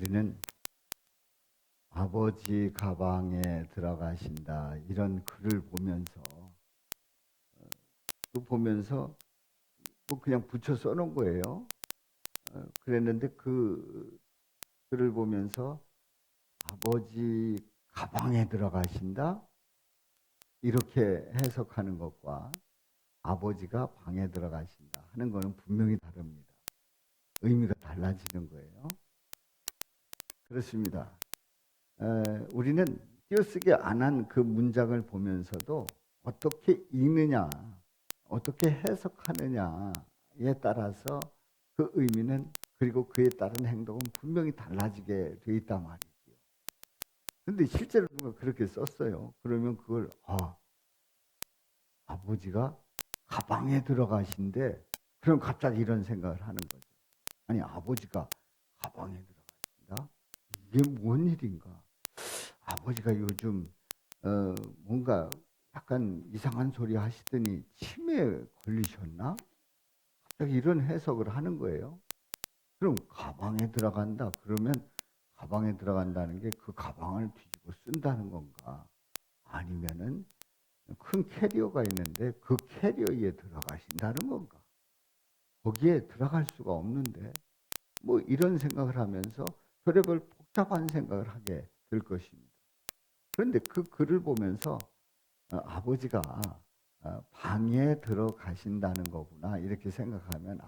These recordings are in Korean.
우리는 아버지 가방에 들어가신다 이런 글을 보면서 뭐 그냥 붙여 써놓은 거예요. 그랬는데 그 글을 보면서 아버지 가방에 들어가신다 이렇게 해석하는 것과 아버지가 방에 들어가신다 하는 거는 분명히 다릅니다. 의미가 달라지는 거예요. 그렇습니다. 우리는 띄어쓰기 안 한 그 문장을 보면서도 어떻게 읽느냐, 어떻게 해석하느냐에 따라서 그 의미는 그리고 그에 따른 행동은 분명히 달라지게 돼 있단 말이죠. 그런데 실제로 누가 그렇게 썼어요. 그러면 그걸 아버지가 가방에 들어가신데 그럼 갑자기 이런 생각을 하는 거죠. 아니 아버지가 가방에 들어가신다? 이게 뭔 일인가? 아버지가 요즘 뭔가 약간 이상한 소리 하시더니 치매에 걸리셨나? 갑자기 이런 해석을 하는 거예요. 그럼 가방에 들어간다. 그러면 가방에 들어간다는 게 그 가방을 뒤집어 쓴다는 건가? 아니면은 큰 캐리어가 있는데 그 캐리어에 들어가신다는 건가? 거기에 들어갈 수가 없는데 뭐 이런 생각을 하면서 별의별 복잡한 생각을 하게 될 것입니다. 그런데 그 글을 보면서 아버지가 방에 들어가신다는 거구나 이렇게 생각하면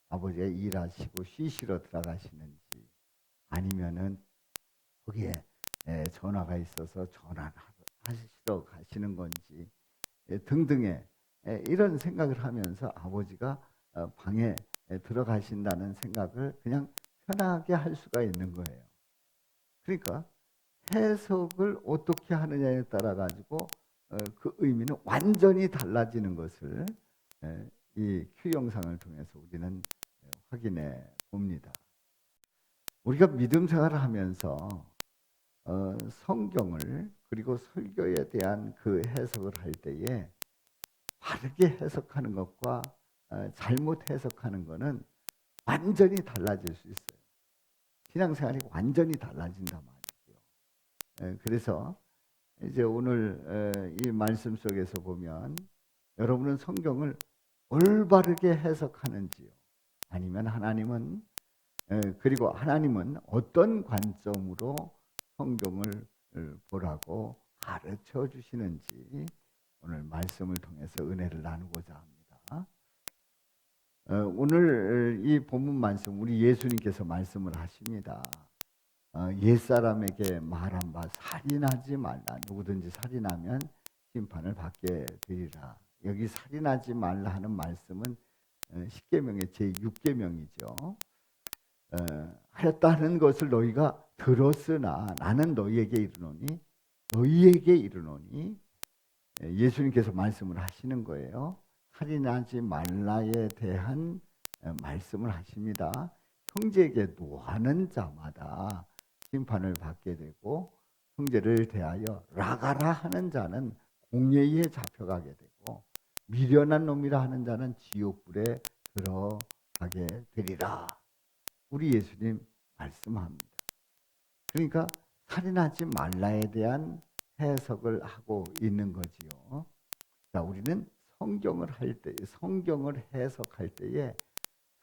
아버지가 일하시고 쉬시러 들어가시는지 아니면은 거기에 전화가 있어서 전화하시러 가시는 건지 등등의 이런 생각을 하면서 아버지가 방에 들어가신다는 생각을 그냥 편하게 할 수가 있는 거예요. 그러니까 해석을 어떻게 하느냐에 따라 가지고 그 의미는 완전히 달라지는 것을 이 큐 영상을 통해서 우리는 확인해 봅니다. 우리가 믿음 생활을 하면서 성경을 그리고 설교에 대한 그 해석을 할 때에 바르게 해석하는 것과 잘못 해석하는 것은 완전히 달라질 수 있어요. 신앙생활이 완전히 달라진단 말이죠. 그래서 이제 오늘 이 말씀 속에서 보면 여러분은 성경을 올바르게 해석하는지요? 아니면 그리고 하나님은 어떤 관점으로 성경을 보라고 가르쳐 주시는지 오늘 말씀을 통해서 은혜를 나누고자 합니다. 오늘 이 본문 말씀 우리 예수님께서 말씀을 하십니다. 옛사람에게 말한 바 살인하지 말라. 누구든지 살인하면 심판을 받게 되리라. 여기 살인하지 말라 하는 말씀은 십계명의 제6계명이죠. 하였다는 것을 너희가 들었으나 나는 너희에게 이르노니 예수님께서 말씀을 하시는 거예요. 살인하지 말라에 대한 말씀을 하십니다. 형제에게 노하는 자마다 심판을 받게 되고 형제를 대하여 라가라 하는 자는 공회에 잡혀가게 되고 미련한 놈이라 하는 자는 지옥불에 들어가게 되리라. 우리 예수님 말씀합니다. 그러니까 살인하지 말라에 대한 해석을 하고 있는 거지요. 자, 우리는 성경을 해석할 때에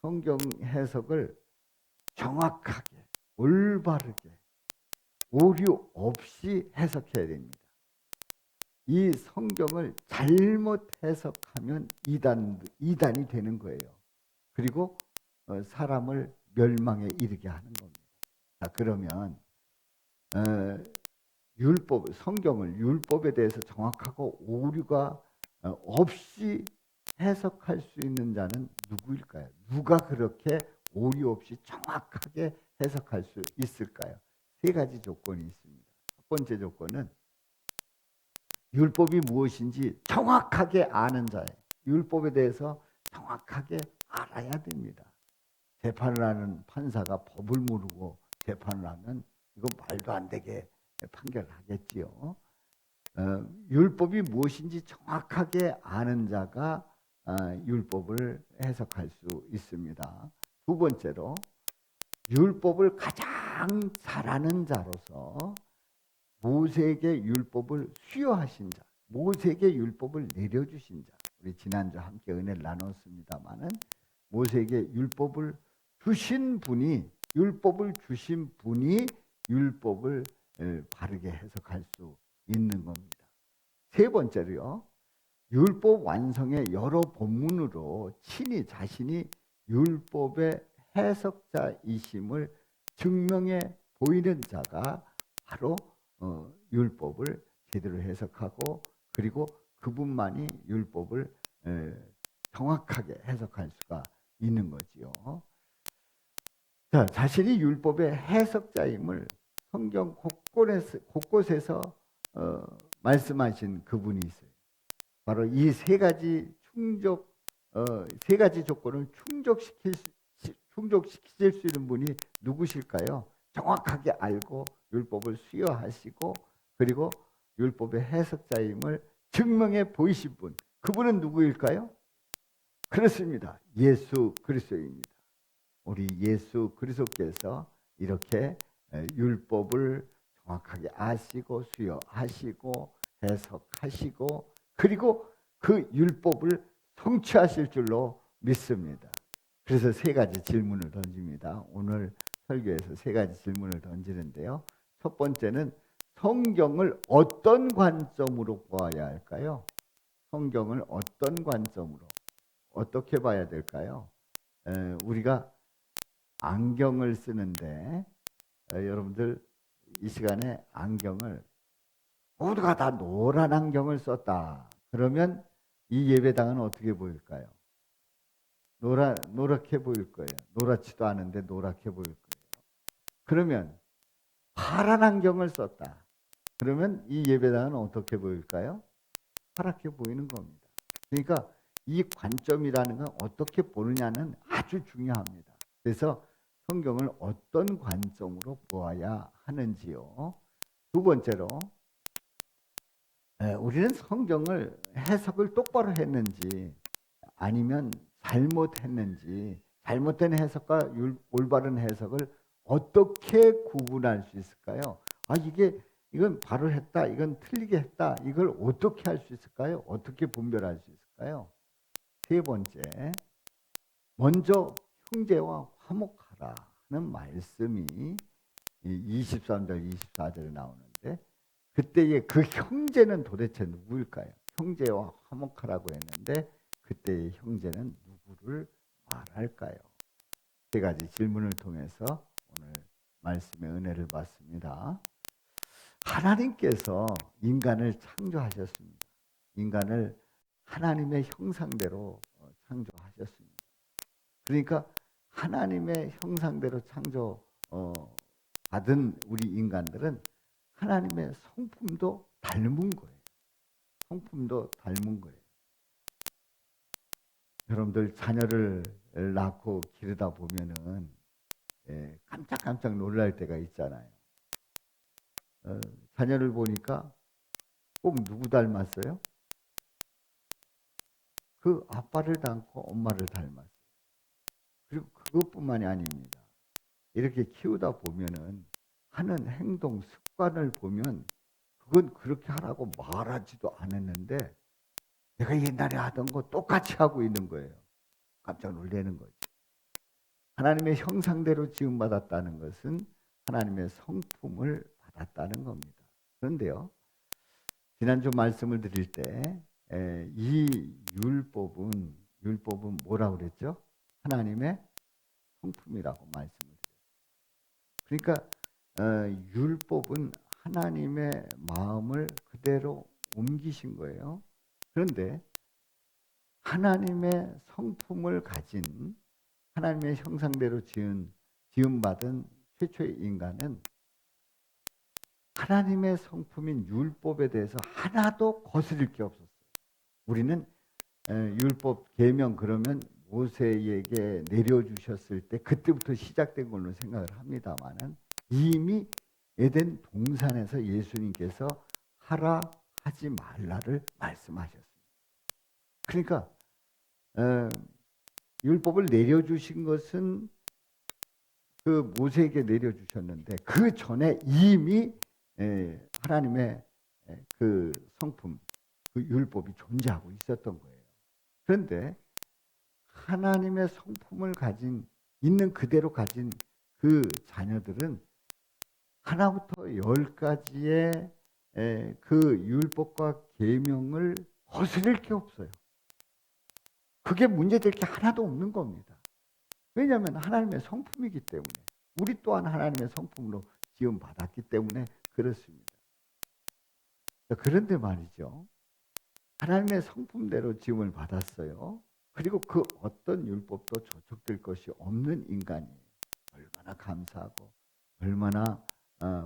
성경 해석을 정확하게, 올바르게, 오류 없이 해석해야 됩니다. 이 성경을 잘못 해석하면 이단이 되는 거예요. 그리고 사람을 멸망에 이르게 하는 겁니다. 자, 그러면 율법에 대해서 정확하고 오류가 없이 해석할 수 있는 자는 누구일까요? 누가 그렇게 오류 없이 정확하게 해석할 수 있을까요? 세 가지 조건이 있습니다. 첫 번째 조건은 율법이 무엇인지 정확하게 아는 자예요. 율법에 대해서 정확하게 알아야 됩니다. 재판을 하는 판사가 법을 모르고 재판을 하면 이거 말도 안 되게 판결을 하겠지요. 율법이 무엇인지 정확하게 아는 자가 율법을 해석할 수 있습니다. 두 번째로 율법을 가장 잘하는 자로서 모세에게 율법을 수여하신 자, 모세에게 율법을 내려주신 자. 우리 지난주 함께 은혜를 나눴습니다마는 모세에게 율법을 주신 분이 율법을 바르게 해석할 수 있는 겁니다. 세 번째로요. 율법 완성의 여러 본문으로 친히 자신이 율법의 해석자이심을 증명해 보이는 자가 바로 율법을 제대로 해석하고 그리고 그분만이 율법을 정확하게 해석할 수가 있는 거지요. 자, 자신이 율법의 해석자임을 성경 곳곳에서 말씀하신 그분이 있어요. 바로 이 세 가지 조건을 충족시킬 수 있는 분이 누구실까요? 정확하게 알고 율법을 수여하시고 그리고 율법의 해석자임을 증명해 보이신 분. 그분은 누구일까요? 그렇습니다. 예수 그리스도입니다. 우리 예수 그리스도께서 이렇게 율법을 정확하게 아시고 수여하시고 해석하시고 그리고 그 율법을 성취하실 줄로 믿습니다. 그래서 세 가지 질문을 던집니다. 오늘 설교에서 세 가지 질문을 던지는데요. 첫 번째는 성경을 어떤 관점으로 보아야 할까요? 성경을 어떤 관점으로 어떻게 봐야 될까요? 우리가 안경을 쓰는데 여러분들 이 시간에 안경을 모두가 다 노란 안경을 썼다. 그러면 이 예배당은 어떻게 보일까요? 노랗게 보일 거예요. 노랗지도 않은데 노랗게 보일 거예요. 그러면 파란 안경을 썼다. 그러면 이 예배당은 어떻게 보일까요? 파랗게 보이는 겁니다. 그러니까 이 관점이라는 건 어떻게 보느냐는 아주 중요합니다. 그래서 성경을 어떤 관점으로 보아야 하는지요. 두 번째로 우리는 성경을 해석을 똑바로 했는지 아니면 잘못했는지 잘못된 해석과 올바른 해석을 어떻게 구분할 수 있을까요? 이건 바로 했다, 이건 틀리게 했다, 이걸 어떻게 할 수 있을까요? 어떻게 분별할 수 있을까요? 세 번째, 먼저 형제와 화목하라는 말씀이 23절, 24절에 나오는데 그때의 그 형제는 도대체 누구일까요? 형제와 화목하라고 했는데 그때의 형제는 누구를 말할까요? 세 가지 질문을 통해서 오늘 말씀의 은혜를 받습니다. 하나님께서 인간을 창조하셨습니다. 인간을 하나님의 형상대로 창조하셨습니다. 그러니까 하나님의 형상대로 창조 받은 우리 인간들은 하나님의 성품도 닮은 거예요. 성품도 닮은 거예요. 여러분들 자녀를 낳고 기르다 보면은 깜짝깜짝 놀랄 때가 있잖아요. 자녀를 보니까 꼭 누구 닮았어요? 그 아빠를 닮고 엄마를 닮았어요. 그리고 그것뿐만이 아닙니다. 이렇게 키우다 보면은 하는 행동 습관을 보면 그건 그렇게 하라고 말하지도 않았는데 내가 옛날에 하던 거 똑같이 하고 있는 거예요. 깜짝 놀라는 거죠. 하나님의 형상대로 지음받았다는 것은 하나님의 성품을 받았다는 겁니다. 그런데요, 지난주 말씀을 드릴 때 이 율법은 뭐라고 그랬죠? 하나님의 성품이라고 말씀을 드렸어요. 그러니까 율법은 하나님의 마음을 그대로 옮기신 거예요. 그런데 하나님의 성품을 가진 하나님의 형상대로 지음받은 최초의 인간은 하나님의 성품인 율법에 대해서 하나도 거스릴 게 없었어요. 우리는 율법 계명 그러면 모세에게 내려주셨을 때 그때부터 시작된 걸로 생각을 합니다만은 이미 에덴 동산에서 예수님께서 하라 하지 말라를 말씀하셨습니다. 그러니까 율법을 내려주신 것은 그 모세에게 내려주셨는데 그 전에 이미 하나님의 그 성품, 그 율법이 존재하고 있었던 거예요. 그런데 하나님의 성품을 있는 그대로 가진 그 자녀들은 하나부터 열까지의 그 율법과 계명을 거스릴 게 없어요. 그게 문제될 게 하나도 없는 겁니다. 왜냐하면 하나님의 성품이기 때문에, 우리 또한 하나님의 성품으로 지음받았기 때문에 그렇습니다. 그런데 말이죠, 하나님의 성품대로 지음을 받았어요. 그리고 그 어떤 율법도 저촉될 것이 없는 인간이 얼마나 감사하고 얼마나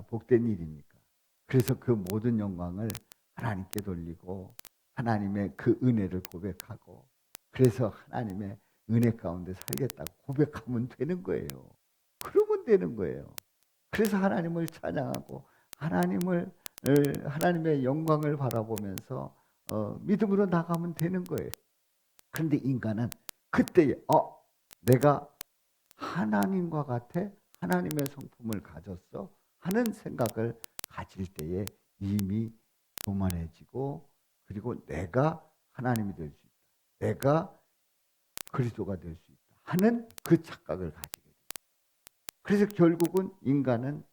복된 일입니까? 그래서 그 모든 영광을 하나님께 돌리고 하나님의 그 은혜를 고백하고, 그래서 하나님의 은혜 가운데 살겠다고 고백하면 되는 거예요. 그러면 되는 거예요. 그래서 하나님을 찬양하고 하나님의 영광을 바라보면서 믿음으로 나가면 되는 거예요. 그런데 인간은 그때에 내가 하나님과 같아, 하나님의 성품을 가졌어 하는 생각을 가질 때에 이미 교만해지고, 그리고 내가 하나님이 될 수 있다, 내가 그리스도가 될 수 있다 하는 그 착각을 가지게 됩니다. 그래서 결국은 인간은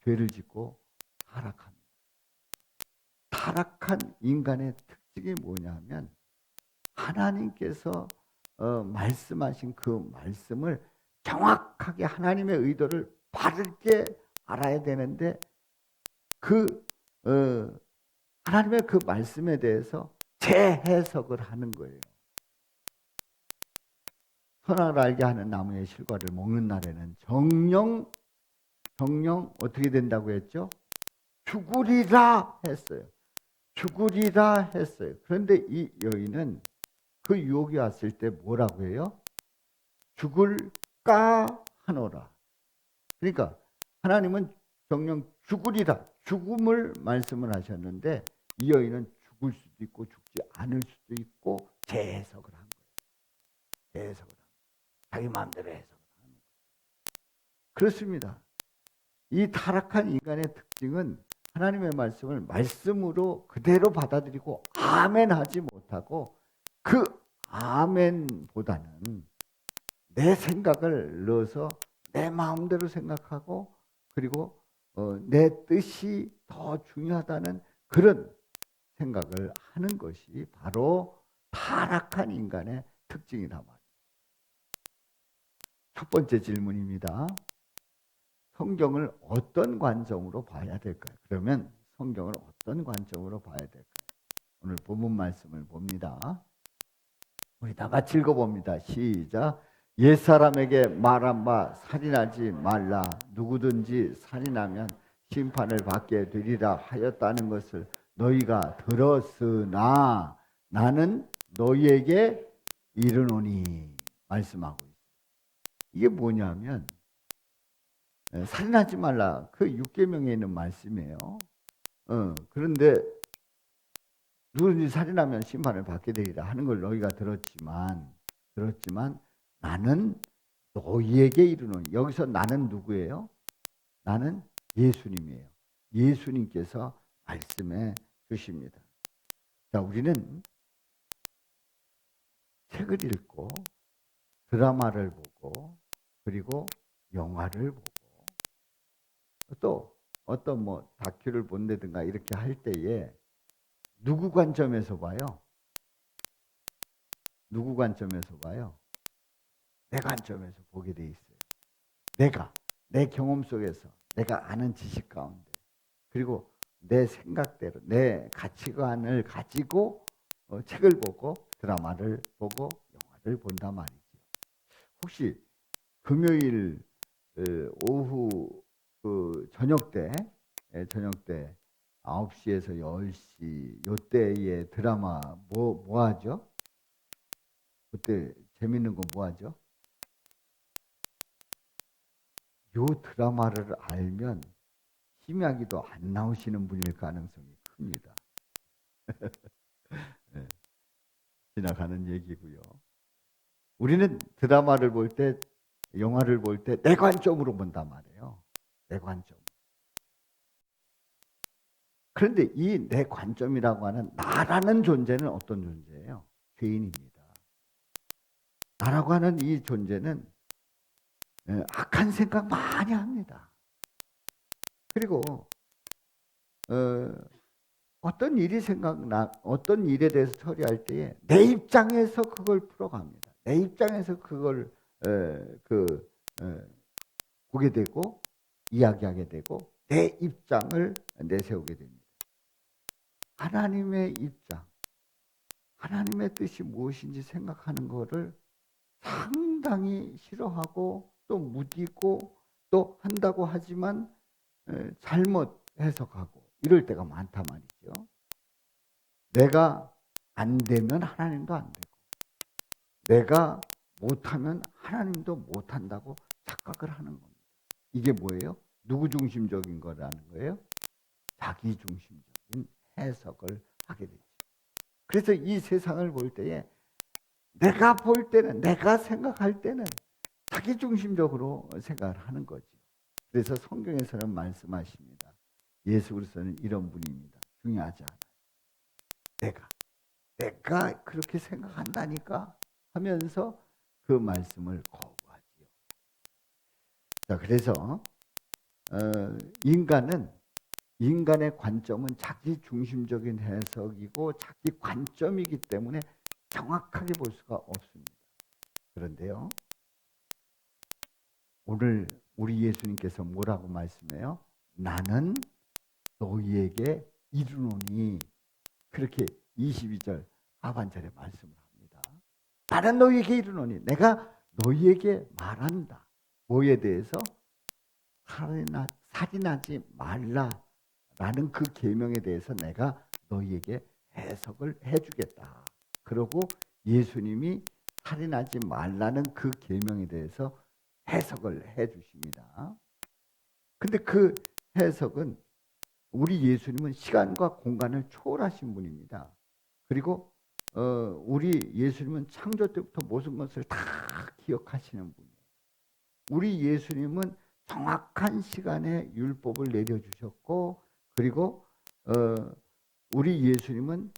죄를 짓고 타락합니다. 타락한 인간의 특징이 뭐냐면, 하나님께서 말씀하신 그 말씀을 정확하게 하나님의 의도를 바르게 알아야 되는데, 하나님의 그 말씀에 대해서 재해석을 하는 거예요. 선악을 알게 하는 나무의 실과를 먹는 날에는 정령 어떻게 된다고 했죠? 죽으리라 했어요. 죽으리라 했어요. 그런데 이 여인은 그 유혹이 왔을 때 뭐라고 해요? 죽을까 하노라. 그러니까 하나님은 정령 죽으리라, 죽음을 말씀을 하셨는데, 이 여인은 죽을 수도 있고 죽지 않을 수도 있고 재해석을 한 거예요. 재해석을 한 거예요. 자기 마음대로 해석을 하는 거예요. 그렇습니다. 이 타락한 인간의 특징은 하나님의 말씀을 말씀으로 그대로 받아들이고 아멘하지 못하고, 그 아멘보다는 내 생각을 넣어서 내 마음대로 생각하고, 그리고 내 뜻이 더 중요하다는 그런 생각을 하는 것이 바로 타락한 인간의 특징이다 말이에요. 첫 번째 질문입니다. 성경을 어떤 관점으로 봐야 될까요? 그러면 성경을 어떤 관점으로 봐야 될까요? 오늘 본문 말씀을 봅니다. 우리 다 같이 읽어봅니다. 시작. 옛사람에게 말한 바 살인하지 말라. 누구든지 살인하면 심판을 받게 되리라 하였다는 것을 너희가 들었으나 나는 너희에게 이르노니 말씀하고 있어요. 이게 뭐냐면, 살인하지 말라, 그 6계명에 있는 말씀이에요. 그런데 누구든지 살인하면 심판을 받게 되리라 하는 걸 너희가 들었지만 나는 너희에게 이르노니. 여기서 나는 누구예요? 나는 예수님이에요. 예수님께서 말씀해 주십니다. 자, 우리는 책을 읽고 드라마를 보고 그리고 영화를 보고 또 어떤 다큐를 본다든가 이렇게 할 때에 누구 관점에서 봐요? 누구 관점에서 봐요? 내 관점에서 보게 돼 있어요. 내 경험 속에서, 내가 아는 지식 가운데, 그리고 내 생각대로, 내 가치관을 가지고 책을 보고 드라마를 보고 영화를 본단 말이죠. 혹시 금요일 오후 저녁 때 9시에서 10시 요때에 드라마 뭐 하죠? 그때 재밌는 거 뭐 하죠? 요 드라마를 알면 심야기도 안 나오시는 분일 가능성이 큽니다. 네, 지나가는 얘기고요. 우리는 드라마를 볼 때 영화를 볼 때 내 관점으로 본단 말이에요. 내 관점. 그런데 이 내 관점이라고 하는 나라는 존재는 어떤 존재예요? 죄인입니다. 나라고 하는 이 존재는 악한 생각 많이 합니다. 그리고 어떤 어떤 일에 대해서 처리할 때에 내 입장에서 그걸 풀어갑니다. 내 입장에서 그걸 보게 되고 이야기하게 되고 내 입장을 내세우게 됩니다. 하나님의 입장, 하나님의 뜻이 무엇인지 생각하는 것을 상당히 싫어하고 또 무디고 또 한다고 하지만 잘못 해석하고 이럴 때가 많단 말이죠. 내가 안 되면 하나님도 안 되고 내가 못하면 하나님도 못한다고 착각을 하는 겁니다. 이게 뭐예요? 누구 중심적인 거라는 거예요? 자기 중심적인 해석을 하게 되죠. 그래서 이 세상을 볼 때에 내가 볼 때는, 내가 생각할 때는 자기 중심적으로 생각을 하는 거죠. 그래서 성경에서는 말씀하십니다. 예수 그리스도는 이런 분입니다. 중요하지 않아요. 내가 그렇게 생각한다니까 하면서 그 말씀을 거부하지요. 자, 그래서 인간의 관점은 자기 중심적인 해석이고 자기 관점이기 때문에 정확하게 볼 수가 없습니다. 그런데요, 오늘 우리 예수님께서 뭐라고 말씀해요? 나는 너희에게 이르노니, 그렇게 22절 하반절에 말씀을 합니다. 나는 너희에게 이르노니, 내가 너희에게 말한다. 뭐에 대해서? 살인하지 말라라는 그 계명에 대해서 내가 너희에게 해석을 해주겠다. 그러고 예수님이 살인하지 말라는 그 계명에 대해서 해석을 해주십니다. 근데 그 해석은 우리 예수님은 시간과 공간을 초월하신 분입니다. 그리고 우리 예수님은 창조 때부터 모든 것을 다 기억하시는 분이에요. 우리 예수님은 정확한 시간에 율법을 내려주셨고, 그리고 우리 예수님은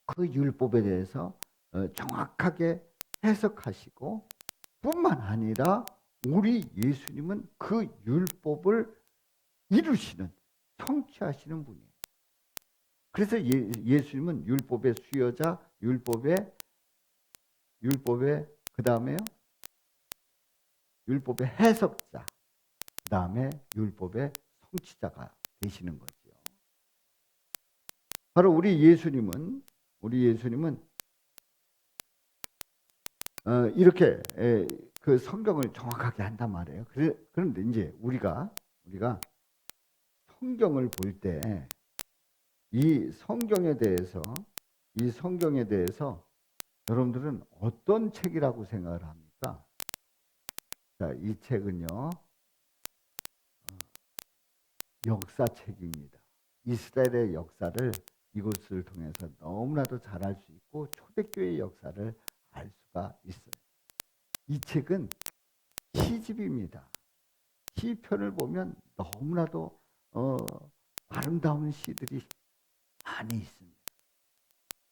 그 율법에 대해서 정확하게 해석하시고, 뿐만 아니라 우리 예수님은 그 율법을 이루시는, 성취하시는 분이에요. 그래서 예수님은 율법의 수여자, 율법의 그 다음에요, 율법의 해석자, 그 다음에 율법의 성취자가 되시는 거죠. 바로 우리 예수님은 이렇게 그 성경을 정확하게 한단 말이에요. 그런데 이제 우리가 성경을 볼 때 이 성경에 대해서 여러분들은 어떤 책이라고 생각을 합니까? 자, 이 책은요, 역사책입니다. 이스라엘의 역사를 이곳을 통해서 너무나도 잘 알 수 있고 초대교회의 역사를 알 수가 있어요. 이 책은 시집입니다. 시편을 보면 너무나도 아름다운 시들이 많이 있습니다.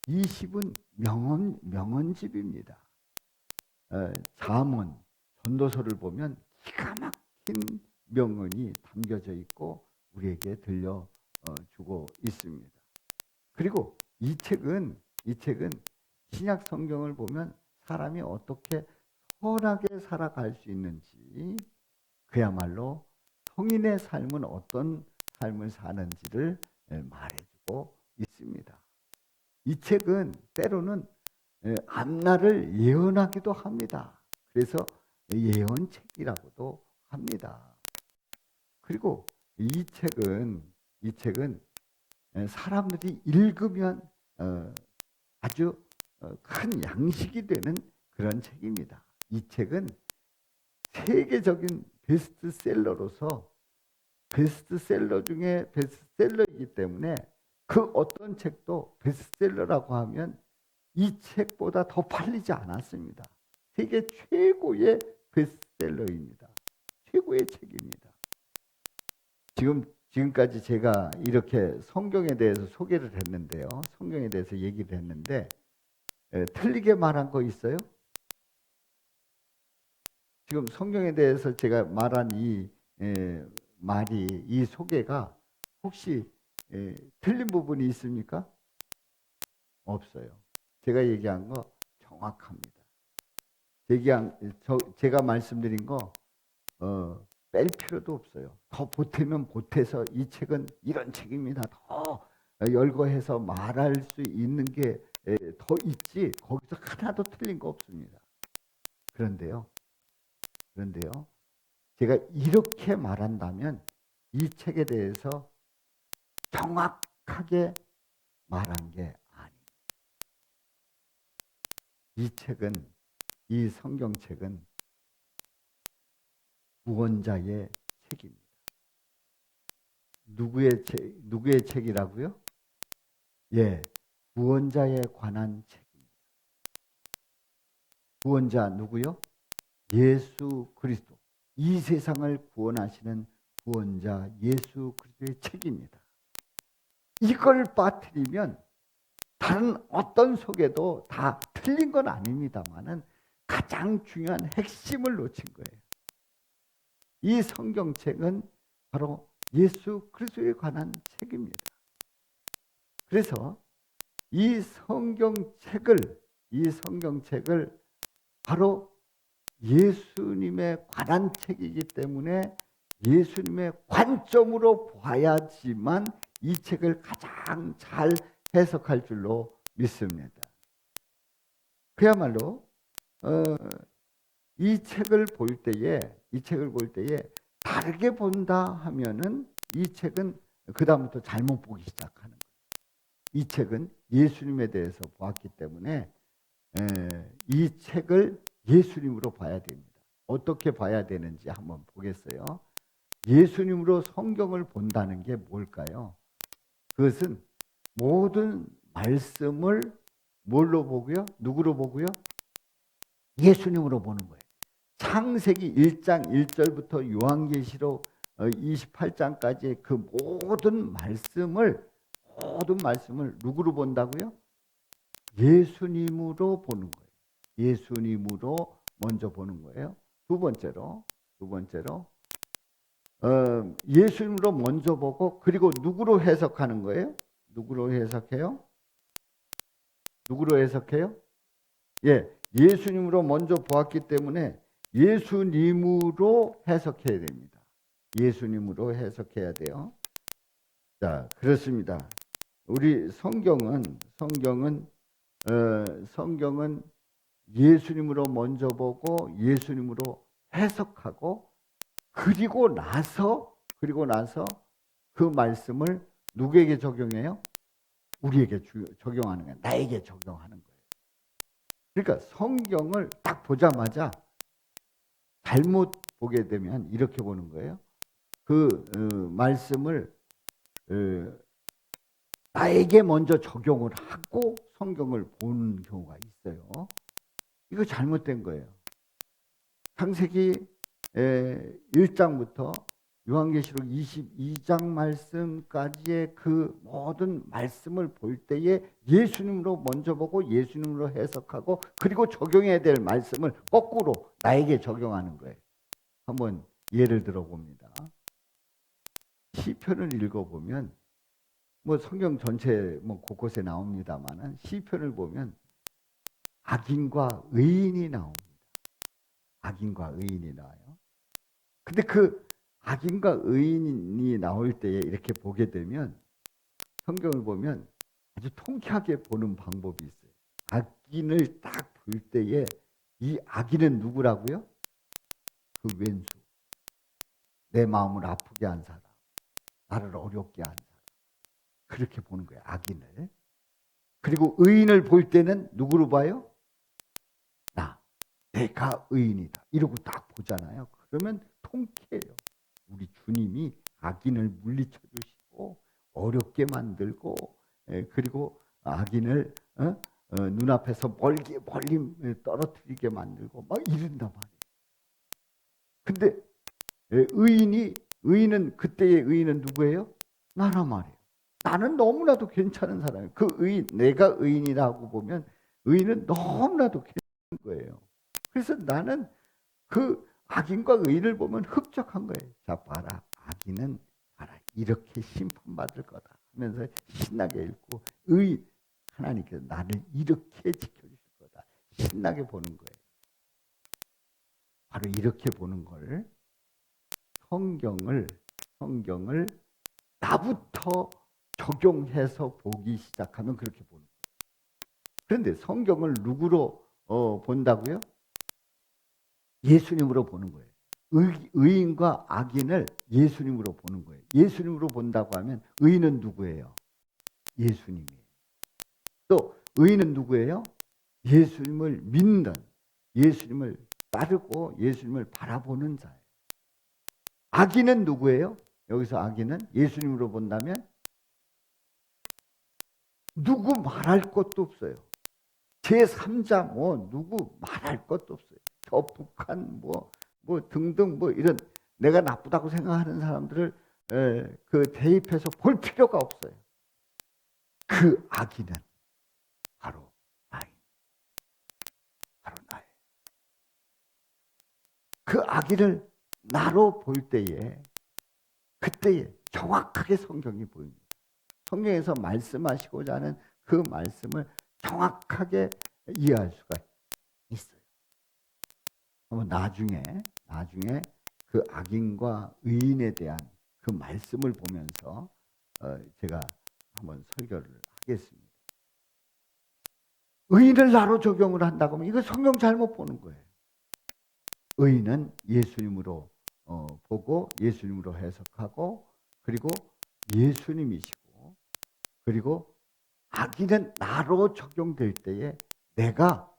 이 시은 명언집입니다. 잠언, 전도서를 보면 기가 막힌 명언이 담겨져 있고 우리에게 들려주고 있습니다. 그리고 이 책은 신약 성경을 보면 사람이 어떻게 선하게 살아갈 수 있는지, 그야말로 성인의 삶은 어떤 삶을 사는지를 말해주고 있습니다. 이 책은 때로는 앞날을 예언하기도 합니다. 그래서 예언책이라고도 합니다. 그리고 이 책은 사람들이 읽으면 아주 큰 양식이 되는 그런 책입니다. 이 책은 세계적인 베스트셀러로서 베스트셀러 중에 베스트셀러이기 때문에 그 어떤 책도 베스트셀러라고 하면 이 책보다 더 팔리지 않았습니다. 세계 최고의 베스트셀러입니다. 최고의 책입니다. 지금까지 제가 이렇게 성경에 대해서 소개를 했는데요. 성경에 대해서 얘기를 했는데 틀리게 말한 거 있어요? 지금 성경에 대해서 제가 말한 이 말이, 이 소개가 혹시 틀린 부분이 있습니까? 없어요. 제가 얘기한 거 정확합니다. 제가 말씀드린 거 뺄 필요도 없어요. 더 보태면 보태서 이 책은 이런 책입니다. 더 열거해서 말할 수 있는 게 더 있지, 거기서 하나도 틀린 거 없습니다. 그런데요, 제가 이렇게 말한다면 이 책에 대해서 정확하게 말한 게 아닙니다. 이 책은, 이 성경책은 구원자의 책입니다. 누구의 책이라고요? 예, 구원자에 관한 책입니다. 구원자 누구요? 예수 그리스도. 이 세상을 구원하시는 구원자 예수 그리스도의 책입니다. 이걸 빠뜨리면 다른 어떤 속에도 다 틀린 건 아닙니다만은 가장 중요한 핵심을 놓친 거예요. 이 성경책은 바로 예수 그리스도에 관한 책입니다. 그래서 이 성경책을 바로 예수님에 관한 책이기 때문에 예수님의 관점으로 봐야지만 이 책을 가장 잘 해석할 줄로 믿습니다. 그야말로 이 책을 볼 때에 다르게 본다 하면은 이 책은 그다음부터 잘못 보기 시작하는 거예요. 이 책은 예수님에 대해서 보았기 때문에 이 책을 예수님으로 봐야 됩니다. 어떻게 봐야 되는지 한번 보겠어요. 예수님으로 성경을 본다는 게 뭘까요? 그것은 모든 말씀을 뭘로 보고요? 누구로 보고요? 예수님으로 보는 거예요. 창세기 1장 1절부터 요한계시록 28장까지의 그 모든 말씀을 누구로 본다고요? 예수님으로 보는 거예요. 예수님으로 먼저 보는 거예요. 두 번째로 예수님으로 먼저 보고, 그리고 누구로 해석하는 거예요? 누구로 해석해요? 예, 예수님으로 먼저 보았기 때문에 예수님으로 해석해야 됩니다. 예수님으로 해석해야 돼요. 자, 그렇습니다. 우리 성경은 예수님으로 먼저 보고 예수님으로 해석하고, 그리고 나서 그 말씀을 누구에게 적용해요? 우리에게 적용하는 거예요. 나에게 적용하는 거예요. 그러니까 성경을 딱 보자마자 잘못 보게 되면 이렇게 보는 거예요. 그 말씀을 나에게 먼저 적용을 하고 성경을 보는 경우가 있어요. 이거 잘못된 거예요. 창세기 1장부터 요한계시록 22장 말씀까지의 그 모든 말씀을 볼 때에 예수님으로 먼저 보고 예수님으로 해석하고, 그리고 적용해야 될 말씀을 거꾸로 나에게 적용하는 거예요. 한번 예를 들어 봅니다. 시편을 읽어보면, 뭐 성경 전체 곳곳에 나옵니다만은 시편을 보면 악인과 의인이 나옵니다. 악인과 의인이 나와요. 근데 그 악인과 의인이 나올 때에 이렇게 보게 되면, 성경을 보면 아주 통쾌하게 보는 방법이 있어요. 악인을 딱 볼 때에 이 악인은 누구라고요? 그 왼수. 내 마음을 아프게 한 사람, 나를 어렵게 한 사람. 그렇게 보는 거예요, 악인을. 그리고 의인을 볼 때는 누구로 봐요? 내가 의인이다. 이러고 딱 보잖아요. 그러면 통쾌해요. 우리 주님이 악인을 물리쳐 주시고 어렵게 만들고, 그리고 악인을 눈앞에서 멀리 떨어뜨리게 만들고 막 이른단 말이에요. 근데 의인은 그때의 의인은 누구예요? 나란 말이에요. 나는 너무나도 괜찮은 사람이에요. 그 의인, 내가 의인이라고 보면 의인은 너무나도 괜찮은 거예요. 그래서 나는 그 악인과 의인을 보면 흡족한 거예요. 자, 봐라. 악인은 봐라. 이렇게 심판받을 거다 하면서 신나게 읽고, 의인, 하나님께서 나를 이렇게 지켜주실 거다. 신나게 보는 거예요. 바로 이렇게 보는 걸 성경을 나부터 적용해서 보기 시작하면 그렇게 보는 거예요. 그런데 성경을 누구로 본다고요? 예수님으로 보는 거예요. 의인과 악인을 예수님으로 보는 거예요. 예수님으로 본다고 하면 의인은 누구예요? 예수님이에요. 또 의인은 누구예요? 예수님을 믿는, 예수님을 따르고 예수님을 바라보는 자예요. 악인은 누구예요? 여기서 악인은 예수님으로 본다면 누구 말할 것도 없어요. 제3자 누구 말할 것도 없어요. 저 북한 등등 이런 내가 나쁘다고 생각하는 사람들을 그 대입해서 볼 필요가 없어요. 그 악인은 바로 나예요. 그 악인을 나로 볼 때에 그때에 정확하게 성경이 보입니다. 성경에서 말씀하시고자 하는 그 말씀을 정확하게 이해할 수가 있어요. 그러면 나중에 그 악인과 의인에 대한 그 말씀을 보면서 제가 한번 설교를 하겠습니다. 의인을 나로 적용을 한다고 하면 이거 성경 잘못 보는 거예요. 의인은 예수님으로 보고 예수님으로 해석하고 그리고 예수님이시고 그리고 악인은 나로 적용될 때에 내가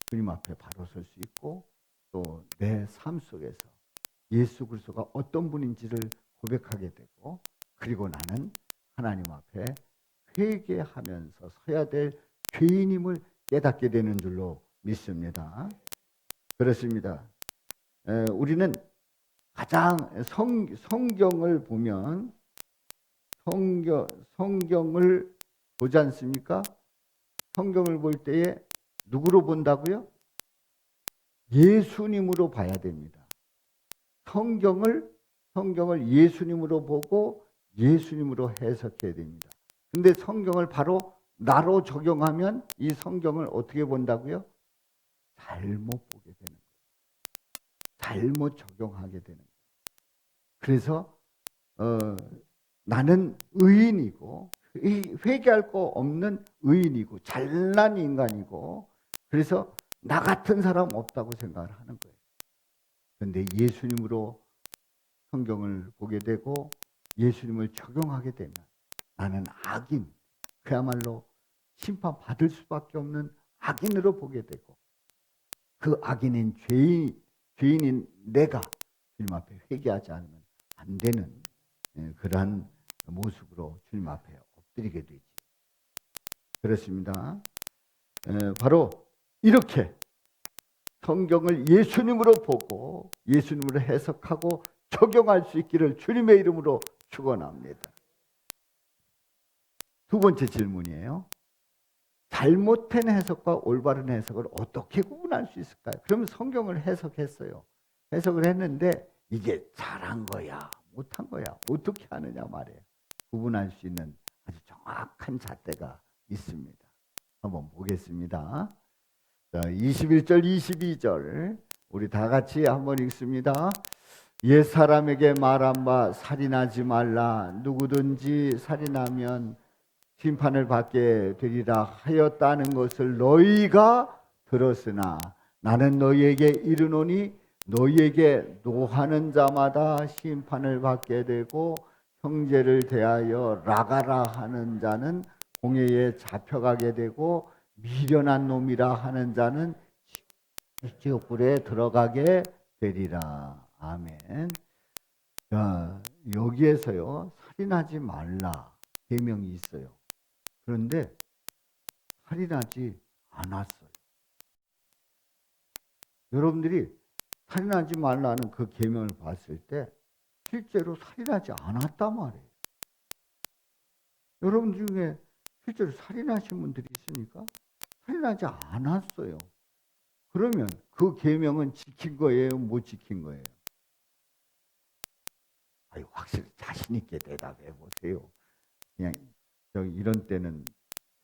주님 앞에 바로 설 수 있고 또 내 삶 속에서 예수 그리스도가 어떤 분인지를 고백하게 되고 그리고 나는 하나님 앞에 회개하면서 서야 될 죄인임을 깨닫게 되는 줄로 믿습니다. 그렇습니다. 우리는 가장 성경을 보면 성경을 보지 않습니까? 성경을 볼 때에 누구로 본다고요? 예수님으로 봐야 됩니다. 성경을 예수님으로 보고 예수님으로 해석해야 됩니다. 근데 성경을 바로 나로 적용하면 이 성경을 어떻게 본다고요? 잘못 보게 되는 거예요. 잘못 적용하게 되는 거예요. 그래서 나는 의인이고 회개할 거 없는 의인이고 잘난 인간이고 그래서 나 같은 사람 없다고 생각을 하는 거예요. 그런데 예수님으로 성경을 보게 되고 예수님을 적용하게 되면 나는 악인, 그야말로 심판받을 수밖에 없는 악인으로 보게 되고 그 악인인 죄인인 내가 주님 앞에 회개하지 않으면 안 되는 그러한 모습으로 주님 앞에 엎드리게 되지. 그렇습니다. 바로 이렇게 성경을 예수님으로 보고 예수님으로 해석하고 적용할 수 있기를 주님의 이름으로 축원합니다. 두 번째 질문이에요. 잘못된 해석과 올바른 해석을 어떻게 구분할 수 있을까요? 그러면 성경을 해석했어요. 해석을 했는데 이게 잘한 거야, 못한 거야, 어떻게 하느냐 말이에요. 구분할 수 있는 아주 정확한 잣대가 있습니다. 한번 보겠습니다. 자, 21절, 22절 우리 다 같이 한번 읽습니다. 옛사람에게 말한 바 살인하지 말라. 누구든지 살인하면 심판을 받게 되리라 하였다는 것을 너희가 들었으나 나는 너희에게 이르노니 너희에게 노하는 자마다 심판을 받게 되고 형제를 대하여 라가라 하는 자는 공회에 잡혀가게 되고 미련한 놈이라 하는 자는 지옥불에 들어가게 되리라. 아멘. 자, 여기에서요 살인하지 말라 계명이 있어요. 그런데 살인하지 않았어요. 여러분들이 살인하지 말라는 그 계명을 봤을 때 실제로 살인하지 않았단 말이에요. 여러분 중에 실제로 살인하신 분들이 있으니까 살인하지 않았어요. 그러면 그 계명은 지킨 거예요? 못 지킨 거예요? 확실히 자신 있게 대답해 보세요. 그냥 이런 때는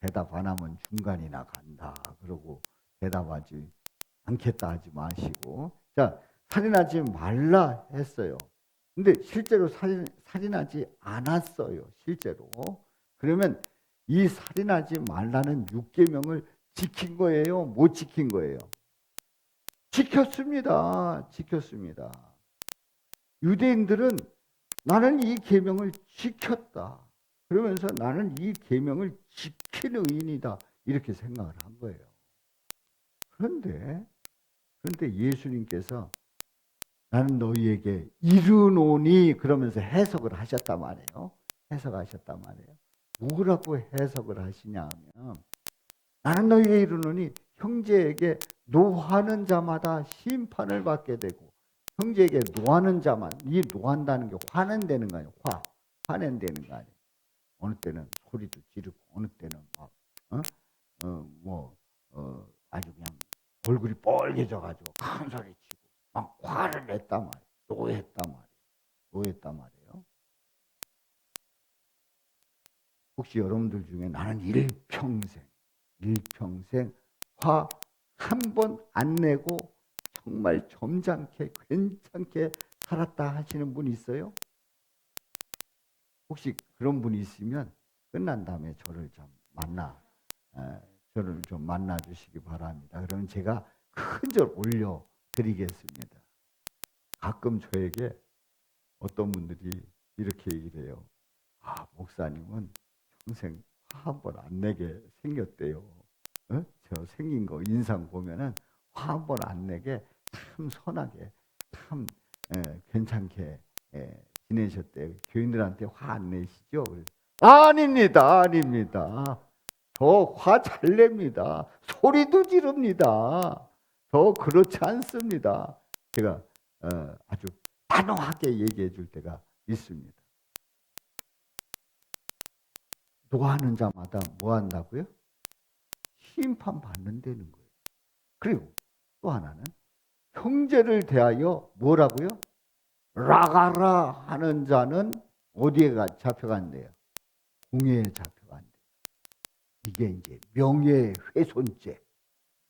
대답 안 하면 중간이나 간다. 그러고 대답하지 않겠다 하지 마시고. 자, 살인하지 말라 했어요. 근데 실제로 살인하지 않았어요. 실제로. 그러면 이 살인하지 말라는 6계명을 지킨 거예요? 못 지킨 거예요? 지켰습니다. 지켰습니다. 유대인들은 나는 이 계명을 지켰다. 그러면서 나는 이 계명을 지킨 의인이다. 이렇게 생각을 한 거예요. 그런데 예수님께서 나는 너희에게 이르노니 그러면서 해석을 하셨단 말이에요. 해석하셨단 말이에요. 뭐라고 해석을 하시냐 하면 나는 너희에게 이르노니 형제에게 노하는 자마다 심판을 받게 되고 형제에게 노하는 자만, 이 노한다는 게 화낸다는 거 아니에요. 화낸다는 거 아니에요. 어느 때는 소리도 지르고 어느 때는 막 아주 그냥 얼굴이 빨개져가지고 큰 소리 치고 막 화를 냈단 말이에요. 노했단 말이에요. 혹시 여러분들 중에 나는 일평생 화 한 번 안 내고 정말 점잖게 괜찮게 살았다 하시는 분 있어요? 혹시 그런 분이 있으면 끝난 다음에 저를 좀 만나 주시기 바랍니다. 그러면 제가 큰 절 올려 드리겠습니다. 가끔 저에게 어떤 분들이 이렇게 얘기를 해요. 목사님은 평생 화 한 번 안 내게 생겼대요. 저 생긴 거 인상 보면은 화 한 번 안 내게 참 선하게 참 괜찮게 지내셨대요. 교인들한테 화 안 내시죠? 아닙니다. 저 화 잘 냅니다. 소리도 지릅니다. 저 그렇지 않습니다. 제가 아주 단호하게 얘기해 줄 때가 있습니다. 노하는 자마다 뭐 한다고요? 심판받는다는 거예요. 그리고 또 하나는 형제를 대하여 뭐라고요? 라가라 하는 자는 어디에 잡혀간대요? 공회에 잡혀간대요. 이게 이제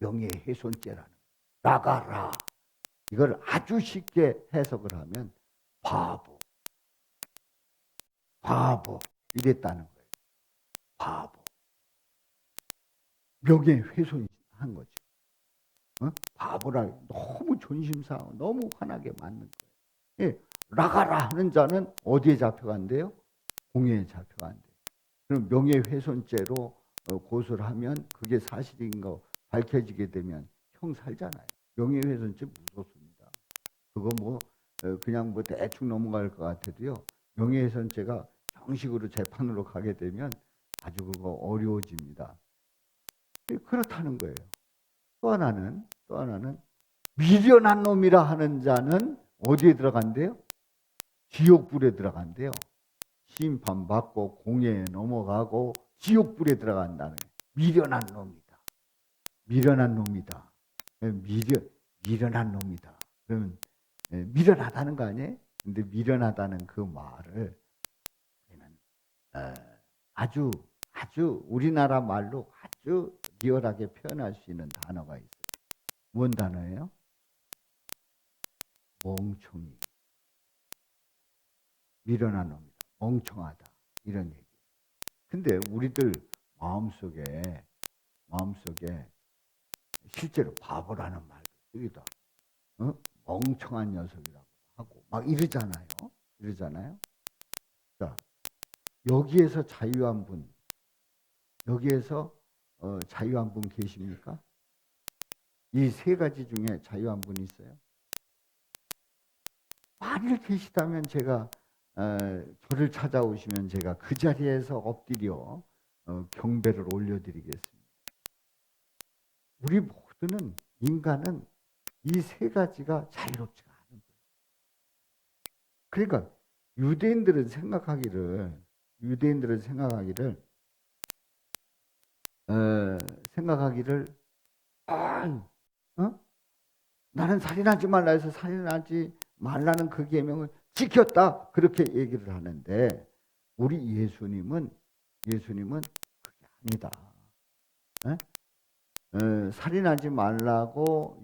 명예훼손죄라는 라가라. 이걸 아주 쉽게 해석을 하면 바보 이랬다는 거예요. 바보. 명예훼손한 거죠. 바보라 너무 존심상하고 너무 화나게 만든 거예요. 라가라 하는 자는 어디에 잡혀간대요? 공회에 잡혀간대요. 그럼 명예훼손죄로 고소를 하면 그게 사실인 거 밝혀지게 되면 형 살잖아요. 명예훼손죄 무섭습니다. 그거 그냥 대충 넘어갈 것 같아도요. 명예훼손죄가 정식으로 재판으로 가게 되면 아주 그거 어려워집니다. 그렇다는 거예요. 또 하나는 미련한 놈이라 하는 자는 어디에 들어간대요? 지옥불에 들어간대요. 심판받고 공회에 넘어가고 지옥불에 들어간다는 거예요. 미련한 놈이다. 미련한 놈이다. 그러면 미련하다는 거 아니에요? 근데 미련하다는 그 말을 아주 우리나라 말로 아주 리얼하게 표현할 수 있는 단어가 있어요. 뭔 단어예요? 멍청이. 미련한 놈이다. 멍청하다. 이런 얘기. 근데 우리들 마음속에 실제로 바보라는 말도 쓰기도 하고, 멍청한 녀석이라고 하고 막 이러잖아요. 자, 여기에서 자유한 분 계십니까? 이 세 가지 중에 자유한 분이 있어요? 만일 계시다면 제가 저를 찾아오시면 제가 그 자리에서 엎드려 경배를 올려드리겠습니다. 우리 모두는 인간은 이 세 가지가 자유롭지가 않은 거예요. 그러니까 유대인들은 생각하기를 어? 나는 살인하지 말라 해서 살인하지 말라는 그 계명을 지켰다 그렇게 얘기를 하는데 우리 예수님은 그게 아니다. 에? 살인하지 말라고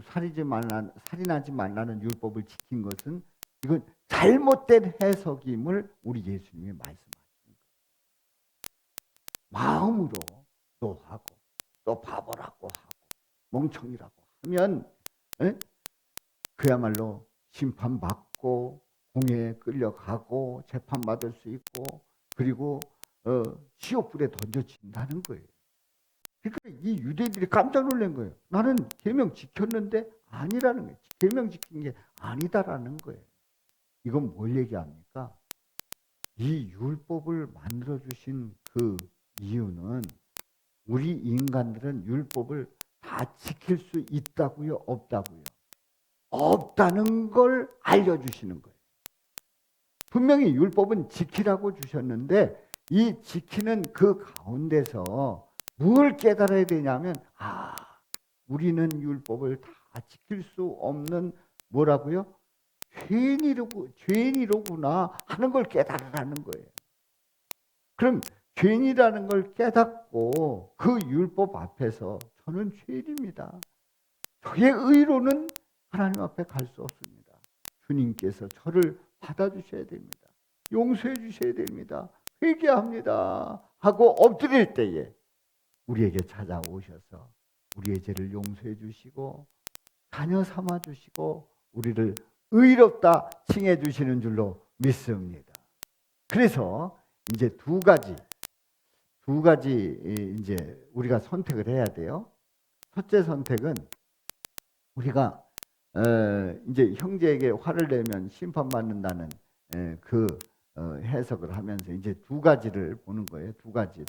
살인하지 말라는 율법을 지킨 것은 이건 잘못된 해석임을 우리 예수님이 말씀하시는 거예요. 마음으로 또 하고 또 바보라고 하고 멍청이라고 하면 그야말로 심판받고 공회에 끌려가고 재판받을 수 있고 그리고 시옥불에 던져진다는 거예요. 그러니까 이 유대인들이 깜짝 놀란 거예요. 나는 계명 지켰는데 아니라는 거예요. 계명 지킨 게 아니다라는 거예요. 이건 뭘 얘기합니까? 이 율법을 만들어주신 그 이유는 우리 인간들은 율법을 다 지킬 수 있다고요? 없다고요? 없다는 걸 알려주시는 거예요. 분명히 율법은 지키라고 주셨는데 이 지키는 그 가운데서 뭘 깨달아야 되냐면 우리는 율법을 다 지킬 수 없는 뭐라고요? 죄인이로구나 하는 걸 깨달으라는 거예요. 그럼 죄인이라는 걸 깨닫고 그 율법 앞에서 저는 죄인입니다. 저의 의로는 하나님 앞에 갈 수 없습니다. 주님께서 저를 받아주셔야 됩니다. 용서해 주셔야 됩니다. 회개합니다. 하고 엎드릴 때에 우리에게 찾아오셔서 우리의 죄를 용서해 주시고 자녀 삼아 주시고 우리를 의롭다 칭해 주시는 줄로 믿습니다. 그래서 이제 두 가지 이제 우리가 선택을 해야 돼요. 첫째 선택은 우리가 이제 형제에게 화를 내면 심판받는다는 그 해석을 하면서 이제 두 가지를 보는 거예요. 두 가지.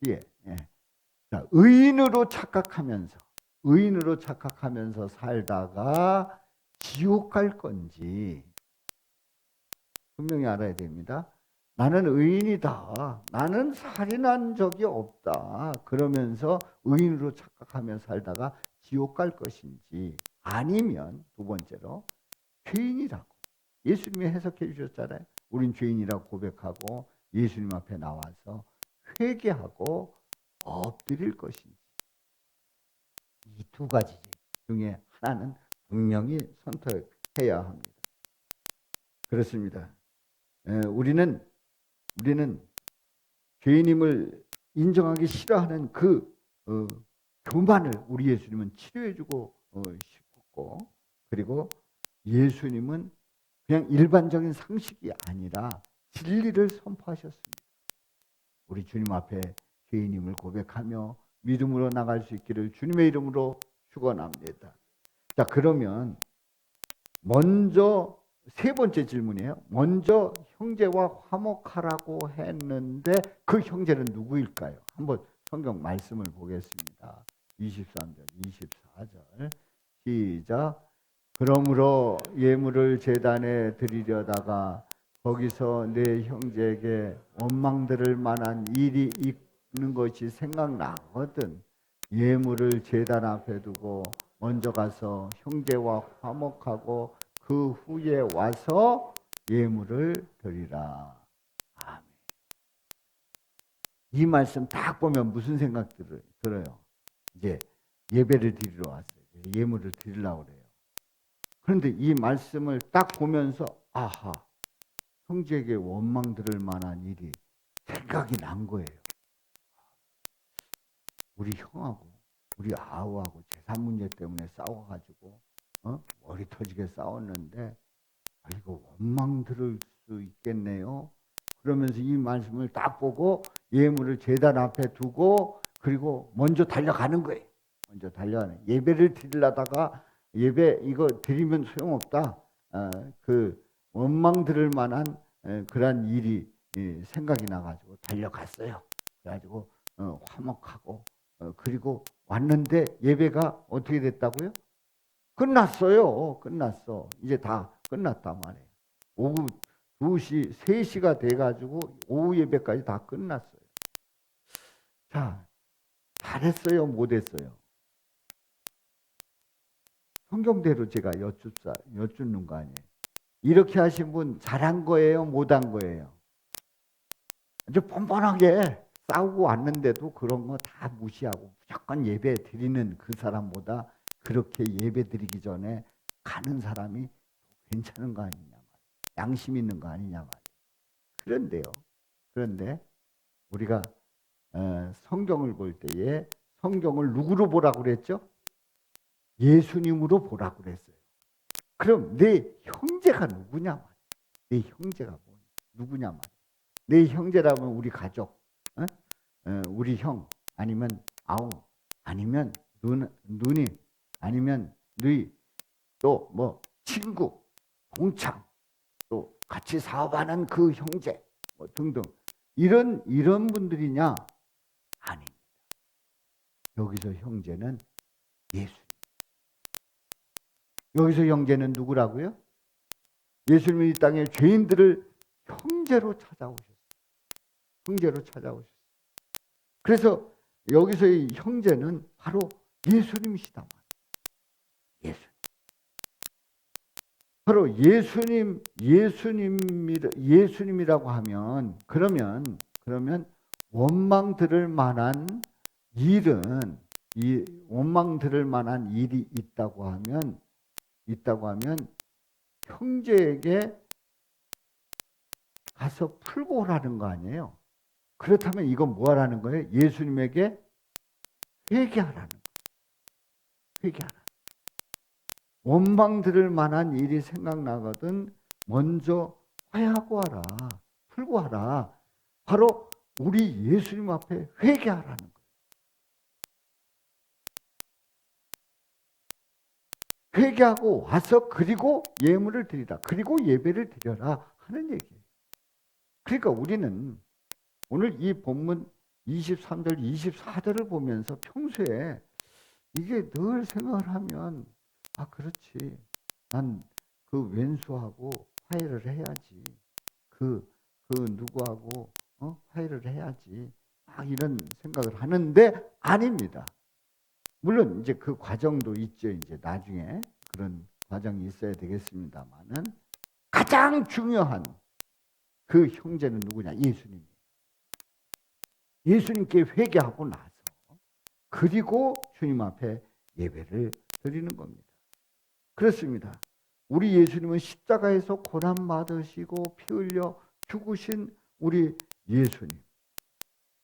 예. 자, 의인으로 착각하면서 살다가 지옥 갈 건지 분명히 알아야 됩니다. 나는 의인이다. 나는 살인한 적이 없다. 그러면서 의인으로 착각하며 살다가 지옥 갈 것인지 아니면 두 번째로 죄인이라고 예수님이 해석해 주셨잖아요. 우린 죄인이라고 고백하고 예수님 앞에 나와서 회개하고 엎드릴 것인지 이 두 가지 중에 하나는 분명히 선택해야 합니다. 그렇습니다. 우리는 죄인임을 인정하기 싫어하는 그 교만을 우리 예수님은 치료해주고 싶었고 그리고 예수님은 그냥 일반적인 상식이 아니라 진리를 선포하셨습니다. 우리 주님 앞에 죄인임을 고백하며 믿음으로 나갈 수 있기를 주님의 이름으로 축원합니다. 자, 그러면 먼저 세 번째 질문이에요. 먼저 형제와 화목하라고 했는데 그 형제는 누구일까요? 한번 성경 말씀을 보겠습니다. 23절, 24절 시작. 그러므로 예물을 제단에 드리려다가 거기서 내 형제에게 원망 들을 만한 일이 있는 것이 생각나거든 예물을 제단 앞에 두고 먼저 가서 형제와 화목하고 그 후에 와서 예물을 드리라. 아멘. 이 말씀 딱 보면 무슨 생각 들어요? 이제 예배를 드리러 왔어요. 예물을 드리려고 그래요. 그런데 이 말씀을 딱 보면서 아하, 형제에게 원망 들을 만한 일이 생각이 난 거예요. 우리 형하고 우리 아우하고 재산 문제 때문에 싸워가지고 머리 터지게 싸웠는데 이거 원망 들을 수 있겠네요. 그러면서 이 말씀을 딱 보고 예물을 제단 앞에 두고 그리고 먼저 달려가는 거예요. 먼저 달려가는 예배를 드리려다가 예배 이거 드리면 소용없다. 그 원망 들을 만한 그런 일이 생각이 나가지고 달려갔어요. 그래가지고 화목하고 그리고 왔는데 예배가 어떻게 됐다고요? 끝났어요. 끝났어. 이제 다 끝났단 말이에요. 오후 2시, 3시가 돼가지고 오후 예배까지 다 끝났어요. 자, 잘했어요? 못했어요? 성경대로 제가 여쭙는 거 아니에요. 이렇게 하신 분 잘한 거예요? 못한 거예요? 아주 뻔뻔하게 싸우고 왔는데도 그런 거 다 무시하고 무조건 예배 드리는 그 사람보다 그렇게 예배 드리기 전에 가는 사람이 괜찮은 거 아니냐 말이에요. 양심 있는 거 아니냐 말이에요. 그런데 우리가 성경을 볼 때에 성경을 누구로 보라고 그랬죠? 예수님으로 보라고 그랬어요. 그럼 내 형제가 누구냐 말이에요. 내 형제가 누구냐 말이에요. 내 형제라면 우리 가족, 우리 형, 아니면 아우, 아니면 누님, 아니면 누이, 또 뭐 친구, 동창, 또 같이 사업하는 그 형제, 뭐 등등 이런 분들이냐? 아닙니다. 여기서 형제는 예수님. 여기서 형제는 누구라고요? 예수님이 이 땅에 죄인들을 형제로 찾아오셨어요. 형제로 찾아오셨어요. 그래서 여기서의 형제는 바로 예수님이시다. 바로 예수님이라고 하면 그러면 원망 들을 만한 일은 원망 들을 만한 일이 있다고 하면 형제에게 가서 풀고 오라는 거 아니에요. 그렇다면 이건 뭐 하라는 거예요? 예수님에게 회개하라는 거예요. 회개하라. 원망 들을 만한 일이 생각나거든 먼저 화해하고 하라. 풀고 하라. 바로 우리 예수님 앞에 회개하라는 거예요. 회개하고 와서 그리고 예물을 드리라. 그리고 예배를 드려라 하는 얘기예요. 그러니까 우리는 오늘 이 본문 23절, 24절을 보면서 평소에 이게 늘 생각을 하면 그렇지. 난 그 왼수하고 화해를 해야지. 그 누구하고 화해를 해야지. 이런 생각을 하는데 아닙니다. 물론 이제 그 과정도 있죠. 이제 나중에 그런 과정이 있어야 되겠습니다만은 가장 중요한 그 형제는 누구냐? 예수님. 예수님께 회개하고 나서 그리고 주님 앞에 예배를 드리는 겁니다. 그렇습니다. 우리 예수님은 십자가에서 고난 받으시고 피 흘려 죽으신 우리 예수님.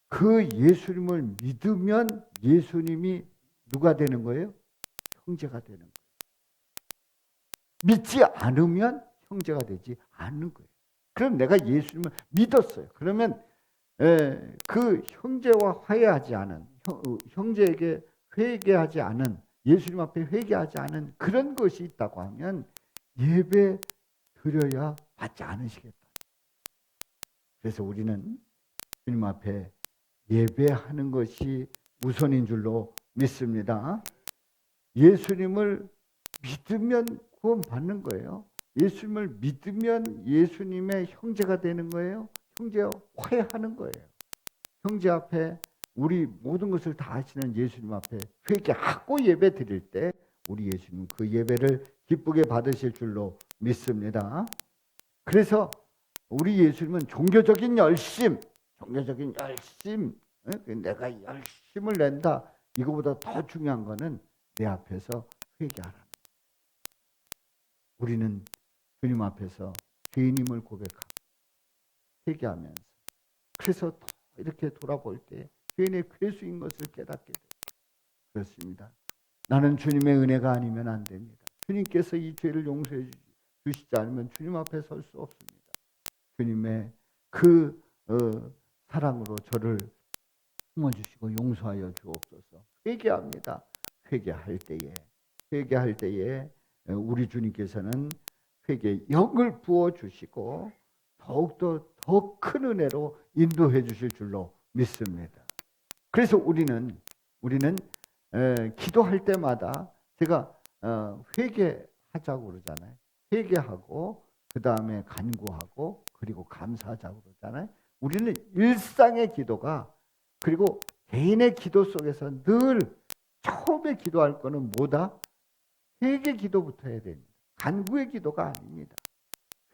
그 예수님을 믿으면 예수님이 누가 되는 거예요? 형제가 되는 거예요. 믿지 않으면 형제가 되지 않는 거예요. 그럼 내가 예수님을 믿었어요. 그러면 그 형제와 화해하지 않은 형제에게 회개하지 않은 예수님 앞에 회개하지 않은 그런 것이 있다고 하면 예배 드려야 받지 않으시겠다. 그래서 우리는 주님 앞에 예배하는 것이 우선인 줄로 믿습니다. 예수님을 믿으면 구원받는 거예요. 예수님을 믿으면 예수님의 형제가 되는 거예요. 형제와 화해하는 거예요. 형제 앞에 우리 모든 것을 다 하시는 예수님 앞에 회개하고 예배 드릴 때 우리 예수님 그 예배를 기쁘게 받으실 줄로 믿습니다. 그래서 우리 예수님은 종교적인 열심, 내가 열심을 낸다. 이거보다 더 중요한 거는 내 앞에서 회개하라는 거예요. 우리는 주님 앞에서 죄인임을 고백하고 회개하면서 그래서 이렇게 돌아볼 때 죄인의 괴수인 것을 깨닫게 돼요. 그렇습니다. 나는 주님의 은혜가 아니면 안 됩니다. 주님께서 이 죄를 용서해 주시지 않으면 주님 앞에 설 수 없습니다. 주님의 그 사랑으로 저를 품어주시고 용서하여 주옵소서. 회개합니다. 회개할 때에 우리 주님께서는 회개의 영을 부어주시고 더욱더 더 큰 은혜로 인도해 주실 줄로 믿습니다. 그래서 우리는 기도할 때마다 제가 회개하자고 그러잖아요. 회개하고 그 다음에 간구하고 그리고 감사하자고 그러잖아요. 우리는 일상의 기도가 그리고 개인의 기도 속에서 늘 처음에 기도할 거는 뭐다? 회개 기도부터 해야 됩니다. 간구의 기도가 아닙니다.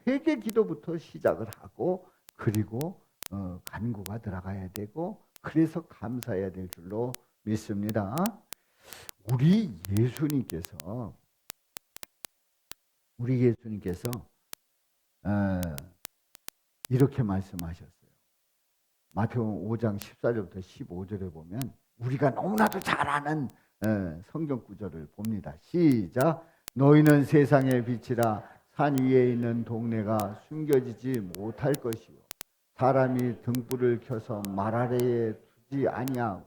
회개 기도부터 시작을 하고 그리고 간구가 들어가야 되고 그래서 감사해야 될 줄로 믿습니다. 우리 예수님께서 이렇게 말씀하셨어요. 마태복음 5장 14절부터 15절에 보면 우리가 너무나도 잘 아는 성경 구절을 봅니다. 시작. 너희는 세상의 빛이라. 산 위에 있는 동네가 숨겨지지 못할 것이요 사람이 등불을 켜서 말 아래에 두지 아니하고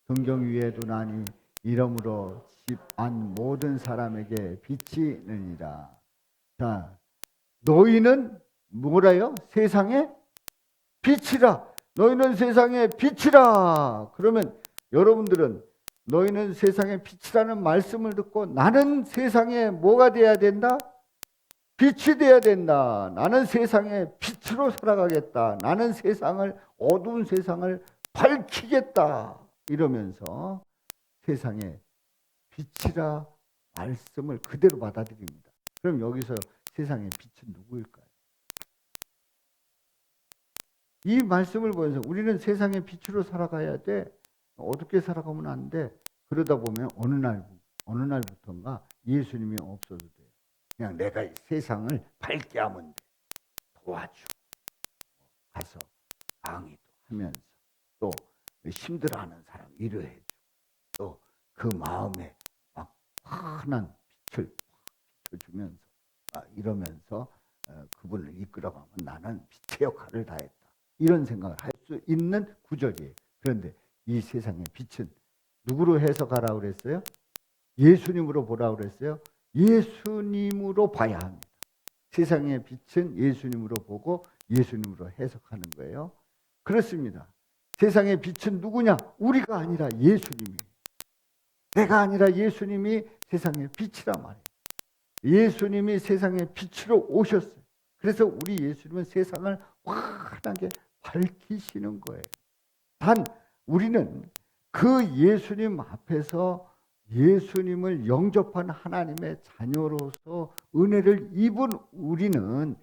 등경 위에 두나니 이러므로 집 안 모든 사람에게 빛이 느니라. 자, 너희는 뭐라요? 세상의 빛이라. 너희는 세상의 빛이라. 그러면 여러분들은 너희는 세상의 빛이라는 말씀을 듣고 나는 세상에 뭐가 돼야 된다? 빛이 돼야 된다. 나는 세상의 빛으로 살아가겠다. 나는 어두운 세상을 밝히겠다. 이러면서 세상의 빛이라 말씀을 그대로 받아들입니다. 그럼 여기서 세상의 빛은 누구일까요? 이 말씀을 보면서 우리는 세상의 빛으로 살아가야 돼. 어떻게 살아가면 안 돼. 그러다 보면 어느 날부터인가 예수님이 없어도 돼. 그냥 내가 세상을 밝게 하면 돼. 도와주고 가서 강의도 하면서 또 힘들어하는 사람 위로해주고 또 그 마음에 막 환한 빛을 비춰주면서 이러면서 그분을 이끌어가면 나는 빛의 역할을 다했다. 이런 생각을 할 수 있는 구절이에요. 그런데 이 세상의 빛은 누구로 해석하라고 그랬어요? 예수님으로 보라고 그랬어요? 예수님으로 봐야 합니다. 세상의 빛은 예수님으로 보고 예수님으로 해석하는 거예요. 그렇습니다. 세상의 빛은 누구냐? 우리가 아니라 예수님이. 내가 아니라 예수님이 세상의 빛이란 말이에요. 예수님이 세상의 빛으로 오셨어요. 그래서 우리 예수님은 세상을 환하게 밝히시는 거예요. 단 우리는 그 예수님 앞에서 예수님을 영접한 하나님의 자녀로서 은혜를 입은 우리는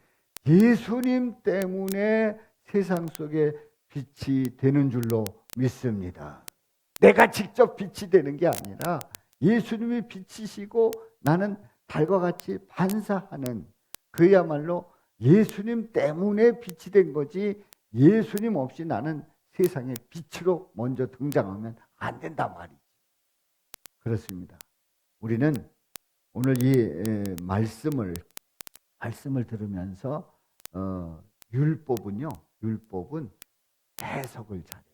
예수님 때문에 세상 속에 빛이 되는 줄로 믿습니다. 내가 직접 빛이 되는 게 아니라 예수님이 빛이시고 나는 달과 같이 반사하는 그야말로 예수님 때문에 빛이 된 거지 예수님 없이 나는 세상의 빛으로 먼저 등장하면 안 된단 말이지. 그렇습니다. 우리는 오늘 이 말씀을 들으면서 율법은 해석을 잘해요.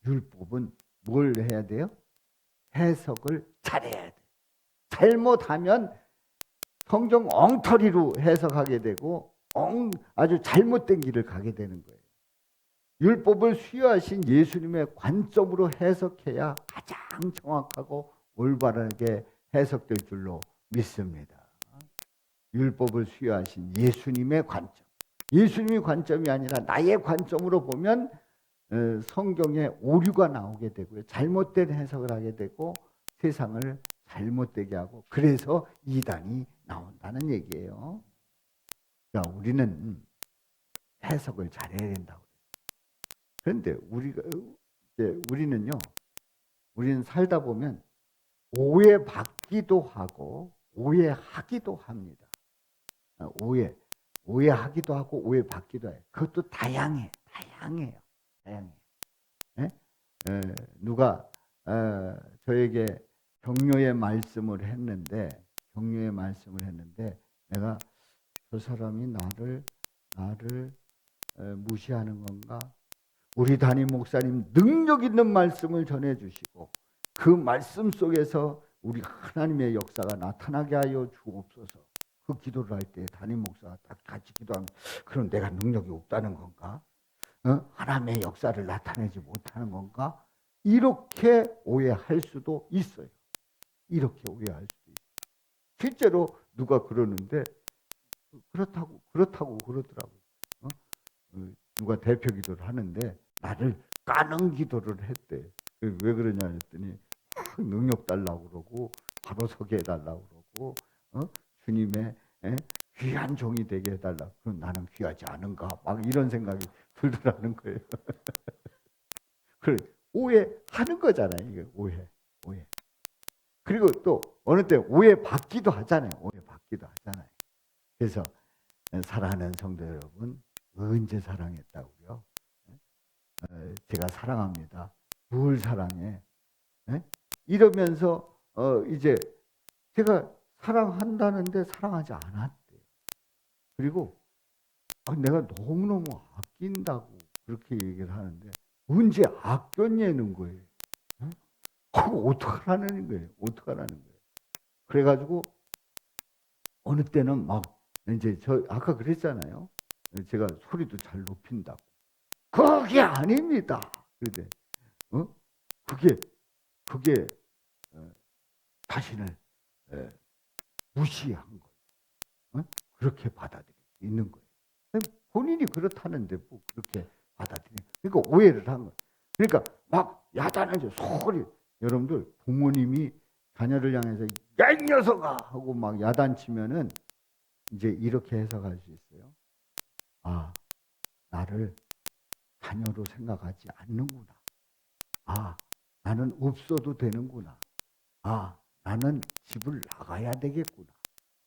율법은 뭘 해야 돼요? 해석을 잘해야 돼. 잘못하면 성경 엉터리로 해석하게 되고 아주 잘못된 길을 가게 되는 거예요. 율법을 수여하신 예수님의 관점으로 해석해야 가장 정확하고 올바르게 해석될 줄로 믿습니다. 율법을 수여하신 예수님의 관점. 예수님의 관점이 아니라 나의 관점으로 보면 성경에 오류가 나오게 되고요. 잘못된 해석을 하게 되고 세상을 잘못되게 하고 그래서 이단이 나온다는 얘기예요. 자, 우리는 해석을 잘해야 된다고. 그런데 우리는 살다 보면 오해받기도 하고 오해하기도 합니다. 오해하기도 하고 오해받기도 해요. 그것도 다양해요. 네? 누가 저에게 격려의 말씀을 했는데 내가 저 사람이 나를 무시하는 건가? 우리 담임 목사님 능력 있는 말씀을 전해주시고 그 말씀 속에서 우리 하나님의 역사가 나타나게 하여 주옵소서. 그 기도를 할 때 담임 목사가 딱 같이 기도하면 그럼 내가 능력이 없다는 건가? 하나님의 역사를 나타내지 못하는 건가? 이렇게 오해할 수도 있어요. 이렇게 오해할 수도 실제로 누가 그러는데 그렇다고 그러더라고요. 누가 대표 기도를 하는데 나를 까는 기도를 했대. 왜 그러냐 했더니 능력 달라고 그러고 바로 서게 해달라고 그러고 주님의 귀한 종이 되게 해달라. 그럼 나는 귀하지 않은가? 막 이런 생각이 들더라는 거예요. 그래 오해하는 거잖아요. 이게 오해. 그리고 또 어느 때 오해받기도 하잖아요. 오해받기도 하잖아요. 그래서 사랑하는 성도 여러분, 언제 사랑했다고요? 제가 사랑합니다. 뭘 사랑해? 이러면서 이제 제가 사랑한다는데 사랑하지 않았대요. 그리고 내가 너무너무 아낀다고 그렇게 얘기를 하는데 언제 아꼈냐는 거예요. 그거 어떡하라는 거예요. 그래가지고 어느 때는 막 이제 저 아까 그랬잖아요. 제가 소리도 잘 높인다고. 그게 아닙니다. 그런데 그게 자신을 무시한 거예요. 그렇게 받아들이고 있는 거예요. 본인이 그렇다는데 뭐 그렇게 받아들이는. 그러니까 오해를 한 거예요. 그러니까 막 야단을 소리. 여러분들 부모님이 자녀를 향해서 야 이 녀석아 하고 막 야단치면은 이제 이렇게 해석할 수 있어요. 아, 나를 자녀로 생각하지 않는구나. 아, 나는 없어도 되는구나. 아, 나는 집을 나가야 되겠구나.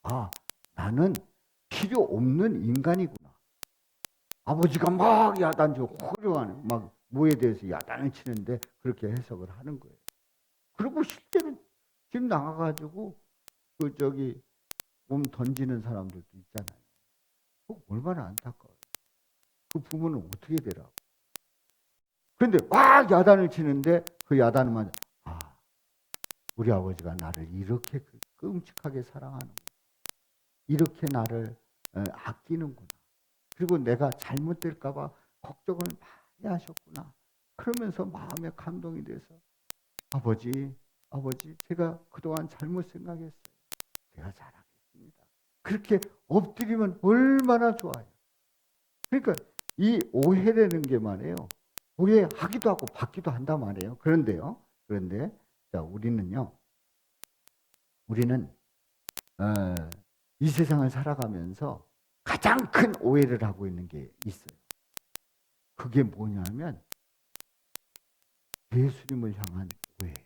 아, 나는 필요 없는 인간이구나. 아버지가 막 야단치고 훌륭한 막 뭐에 대해서 야단을 치는데 그렇게 해석을 하는 거예요. 그리고 실제로 집 나가가지고 그 저기 몸 던지는 사람들도 있잖아요. 얼마나 안타까워요. 그 부모는 어떻게 되라고. 그런데 막 야단을 치는데 그 야단만 우리 아버지가 나를 이렇게 끔찍하게 사랑하는구나. 이렇게 나를 아끼는구나. 그리고 내가 잘못될까 봐 걱정을 많이 하셨구나. 그러면서 마음에 감동이 돼서 아버지 제가 그동안 잘못 생각했어요. 제가 잘하겠습니다. 그렇게 엎드리면 얼마나 좋아요. 그러니까 이 오해라는 게 말이에요. 오해하기도 하고 받기도 한단 말이에요. 그런데 자, 우리는 이 세상을 살아가면서 가장 큰 오해를 하고 있는 게 있어요. 그게 뭐냐면 예수님을 향한 오해예요.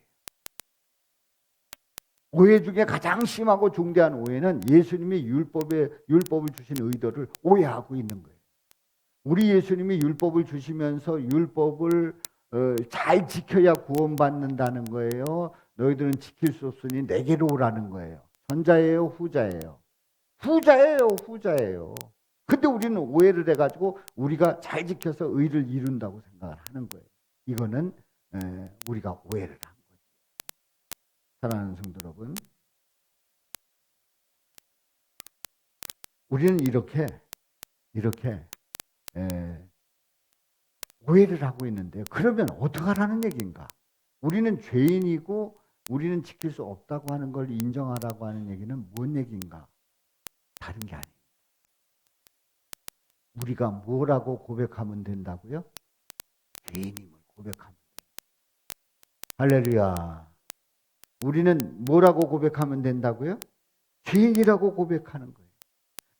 오해 중에 가장 심하고 중대한 오해는 예수님이 율법을 주신 의도를 오해하고 있는 거예요. 우리 예수님이 율법을 주시면서 율법을 잘 지켜야 구원받는다는 거예요. 너희들은 지킬 수 없으니 내게로 오라는 거예요. 전자예요, 후자예요? 후자예요. 근데 우리는 오해를 해가지고 우리가 잘 지켜서 의를 이룬다고 생각을 하는 거예요. 이거는 우리가 오해를 한 거죠. 사랑하는 성도 여러분, 우리는 이렇게 오해를 하고 있는데 그러면 어떡하라는 얘기인가? 우리는 죄인이고 우리는 지킬 수 없다고 하는 걸 인정하라고 하는 얘기는 뭔 얘기인가? 다른 게 아닙니다. 우리가 뭐라고 고백하면 된다고요? 죄인임을 고백하면 돼요. 할렐루야. 우리는 뭐라고 고백하면 된다고요? 죄인이라고 고백하는 거예요.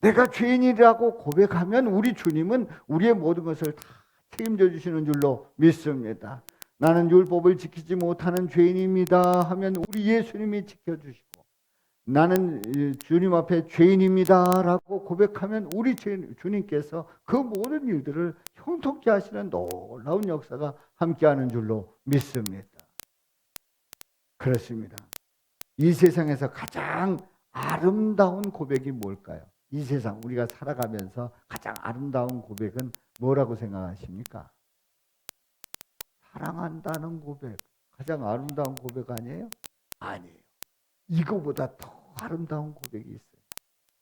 내가 죄인이라고 고백하면 우리 주님은 우리의 모든 것을 다 책임져 주시는 줄로 믿습니다. 나는 율법을 지키지 못하는 죄인입니다 하면 우리 예수님이 지켜주시고, 나는 주님 앞에 죄인입니다라고 고백하면 우리 주님께서 그 모든 일들을 형통케 하시는 놀라운 역사가 함께하는 줄로 믿습니다. 그렇습니다. 이 세상에서 가장 아름다운 고백이 뭘까요? 이 세상 우리가 살아가면서 가장 아름다운 고백은 뭐라고 생각하십니까? 사랑한다는 고백. 가장 아름다운 고백 아니에요? 아니에요. 이거보다 더 아름다운 고백이 있어요.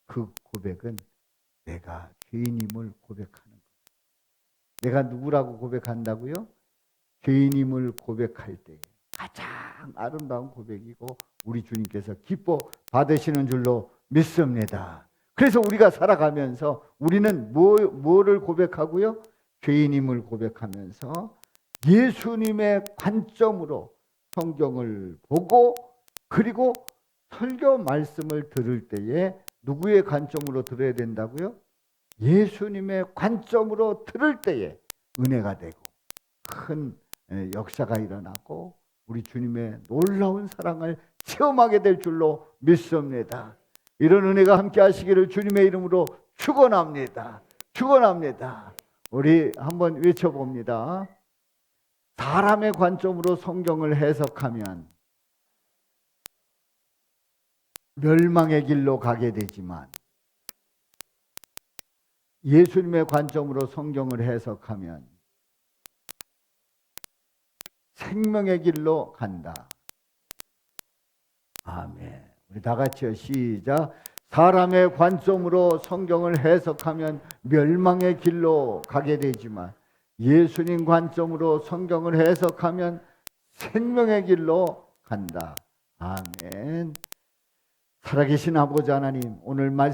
그 고백은 내가 죄인임을 고백하는 거예요. 내가 누구라고 고백한다고요? 죄인임을 고백할 때 가장 아름다운 고백이고 우리 주님께서 기뻐 받으시는 줄로 믿습니다. 그래서 우리가 살아가면서 우리는 뭐를 고백하고요? 죄인임을 고백하면서 예수님의 관점으로 성경을 보고, 그리고 설교 말씀을 들을 때에 누구의 관점으로 들어야 된다고요? 예수님의 관점으로 들을 때에 은혜가 되고 큰 역사가 일어나고 우리 주님의 놀라운 사랑을 체험하게 될 줄로 믿습니다. 이런 은혜가 함께 하시기를 주님의 이름으로 축원합니다. 축원합니다. 우리 한번 외쳐봅니다. 사람의 관점으로 성경을 해석하면 멸망의 길로 가게 되지만, 예수님의 관점으로 성경을 해석하면 생명의 길로 간다. 아멘. 우리 다 같이요. 시작. 사람의 관점으로 성경을 해석하면 멸망의 길로 가게 되지만 예수님 관점으로 성경을 해석하면 생명의 길로 간다. 아멘. 살아계신 아버지 하나님, 오늘 말씀